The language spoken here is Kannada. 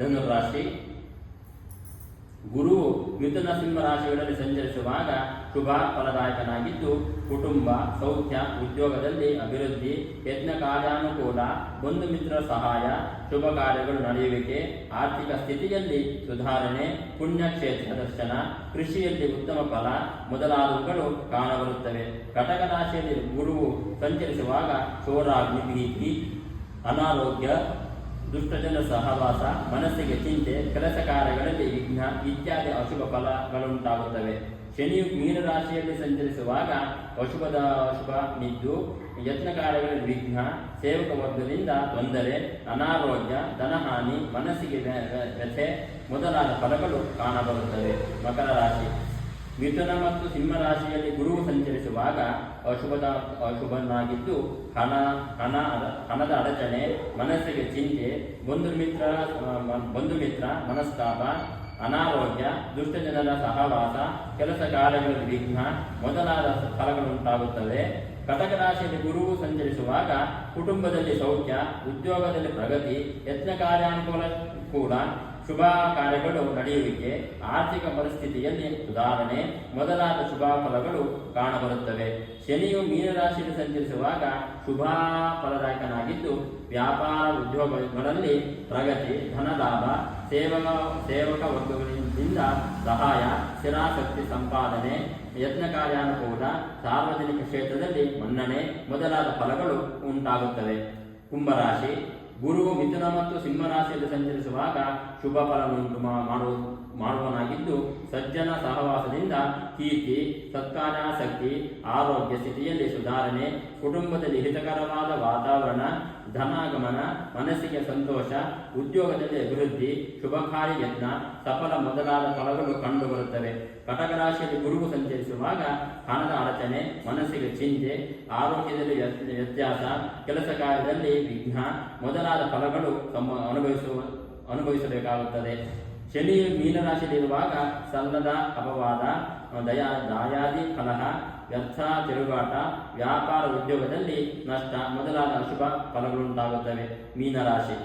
ಧನುರಾಶಿ. ಗುರುವು ಮಿಥುನ ಸಿಂಹ ರಾಶಿಗಳಲ್ಲಿ ಸಂಚರಿಸುವಾಗ ಶುಭ ಫಲದಾಯಕನಾಗಿದ್ದು ಕುಟುಂಬ, ಸೌಖ್ಯ, ಉದ್ಯೋಗದಲ್ಲಿ ಅಭಿವೃದ್ಧಿ, ಯಜ್ಞ ಕಾರ್ಯಾನುಕೂಲ, ಬಂಧು ಮಿತ್ರರ ಸಹಾಯ, ಶುಭ ಕಾರ್ಯಗಳು ನಡೆಯುವಿಕೆ, ಆರ್ಥಿಕ ಸ್ಥಿತಿಯಲ್ಲಿ ಸುಧಾರಣೆ, ಪುಣ್ಯಕ್ಷೇತ್ರ ದರ್ಶನ, ಕೃಷಿಯಲ್ಲಿ ಉತ್ತಮ ಫಲ ಮೊದಲಾದವುಗಳು ಕಾಣಬರುತ್ತವೆ. ಕಟಕ ರಾಶಿಯಲ್ಲಿ ಗುರುವು ಸಂಚರಿಸುವಾಗ ಚೋರಾಗ್ನಿ ಭೀತಿ, ಅನಾರೋಗ್ಯ, ದುಷ್ಟಜನ ಸಹವಾಸ, ಮನಸ್ಸಿಗೆ ಚಿಂತೆ, ಕೆಲಸ ಕಾರ್ಯಗಳಲ್ಲಿ ವಿಘ್ನ ಇತ್ಯಾದಿ ಅಶುಭ ಫಲಗಳುಂಟಾಗುತ್ತವೆ. ಶನಿಯು ಮೀನರಾಶಿಯಲ್ಲಿ ಸಂಚರಿಸುವಾಗ ಅಶುಭ ನಿದ್ದು ಯತ್ನ ಕಾರ್ಯಗಳಲ್ಲಿ ವಿಘ್ನ, ಸೇವಕ ವರ್ಗದಿಂದ ತೊಂದರೆ, ಅನಾರೋಗ್ಯ, ಧನಹಾನಿ, ಮನಸ್ಸಿಗೆ ವ್ಯಥೆ ಮೊದಲಾದ ಫಲಗಳು ಕಾಣಬರುತ್ತವೆ. ಮಕರ ರಾಶಿ. ಮಿಥುನ ಮತ್ತು ಸಿಂಹ ರಾಶಿಯಲ್ಲಿ ಗುರುವು ಸಂಚರಿಸುವಾಗ ಅಶುಭನಾಗಿದ್ದು ಹಣದ ಅಡಚಣೆ, ಮನಸ್ಸಿಗೆ ಚಿಂತೆ, ಬಂಧು ಮಿತ್ರ ಮನಸ್ತಾಪ, ಅನಾರೋಗ್ಯ, ದುಷ್ಟಜನರ ಸಹವಾಸ, ಕೆಲಸ ಕಾರ್ಯಗಳಲ್ಲಿ ವಿಘ್ನ ಮೊದಲಾದ ಫಲಗಳುಂಟಾಗುತ್ತವೆ. ಕಟಕ ರಾಶಿಯಲ್ಲಿ ಗುರುವು ಸಂಚರಿಸುವಾಗ ಕುಟುಂಬದಲ್ಲಿ ಸೌಖ್ಯ, ಉದ್ಯೋಗದಲ್ಲಿ ಪ್ರಗತಿ, ಯತ್ನ ಕಾರ್ಯಾನುಕೂಲ, ಶುಭ ಕಾರ್ಯಗಳು ನಡೆಯುವಿಕೆ, ಆರ್ಥಿಕ ಪರಿಸ್ಥಿತಿಯಲ್ಲಿ ಸುಧಾರಣೆ ಮೊದಲಾದ ಶುಭ ಫಲಗಳು ಕಾಣಬರುತ್ತವೆ. ಶನಿಯು ಮೀನರಾಶಿಯಲ್ಲಿ ಸಂಚರಿಸುವಾಗ ಶುಭ ಫಲದಾಯಕನಾಗಿದ್ದು ವ್ಯಾಪಾರ ಉದ್ಯೋಗಗಳಲ್ಲಿ ಪ್ರಗತಿ, ಧನಲಾಭ, ಸೇವಕ ವರ್ಗಗಳಿಂದ ಸಹಾಯ, ಸ್ಥಿರಾಸಕ್ತಿ ಸಂಪಾದನೆ, ಯತ್ನ ಕಾರ್ಯಾನುಕೂಲ, ಸಾರ್ವಜನಿಕ ಕ್ಷೇತ್ರದಲ್ಲಿ ಮನ್ನಣೆ ಮೊದಲಾದ ಫಲಗಳು ಉಂಟಾಗುತ್ತವೆ. ಕುಂಭರಾಶಿ. ಗುರುವು ಮಿಥುನ ಮತ್ತು ಸಿಂಹರಾಶಿಯಲ್ಲಿ ಸಂಚರಿಸುವಾಗ ಶುಭ ಫಲವನ್ನುಂಟು ಮಾಡುವನಾಗಿದ್ದು ಸಜ್ಜನ ಸಹವಾಸದಿಂದ ಕೀರ್ತಿ, ಸತ್ಕಾರ್ಯಾಸಕ್ತಿ, ಆರೋಗ್ಯ ಸ್ಥಿತಿಯಲ್ಲಿ ಸುಧಾರಣೆ, ಕುಟುಂಬದಲ್ಲಿ ಹಿತಕರವಾದ ವಾತಾವರಣ, ಧನಾಗಮನ, ಮನಸ್ಸಿಗೆ ಸಂತೋಷ, ಉದ್ಯೋಗದಲ್ಲಿ ಅಭಿವೃದ್ಧಿ, ಶುಭಕಾರಿ ಯತ್ನ, ಸಫಲ ಮೊದಲಾದ ಫಲಗಳು ಕಂಡುಬರುತ್ತವೆ. ಕಟಕ ರಾಶಿಯಲ್ಲಿ ಗುರುವು ಸಂಚರಿಸುವಾಗ ಹಣದ ಅಡಚಣೆ, ಮನಸ್ಸಿಗೆ ಚಿಂತೆ, ಆರೋಗ್ಯದಲ್ಲಿ ವ್ಯತ್ಯಾಸ, ಕೆಲಸ ಕಾರ್ಯದಲ್ಲಿ ವಿಘ್ನ ಮೊದಲಾದ ಫಲಗಳು ಅನುಭವಿಸಬೇಕಾಗುತ್ತದೆ. ಶನಿಯು ಮೀನರಾಶಿಯಲ್ಲಿರುವಾಗ ಸಲ್ಲದ ಅಪವಾದ, ದಾಯಾದಿ ಕಲಹ, ವ್ಯರ್ಥ ತಿರುಗಾಟ, ವ್ಯಾಪಾರ ಉದ್ಯೋಗದಲ್ಲಿ ನಷ್ಟ ಮೊದಲಾದ ಅಶುಭ ಫಲಗಳುಂಟಾಗುತ್ತವೆ. ಮೀನರಾಶಿ.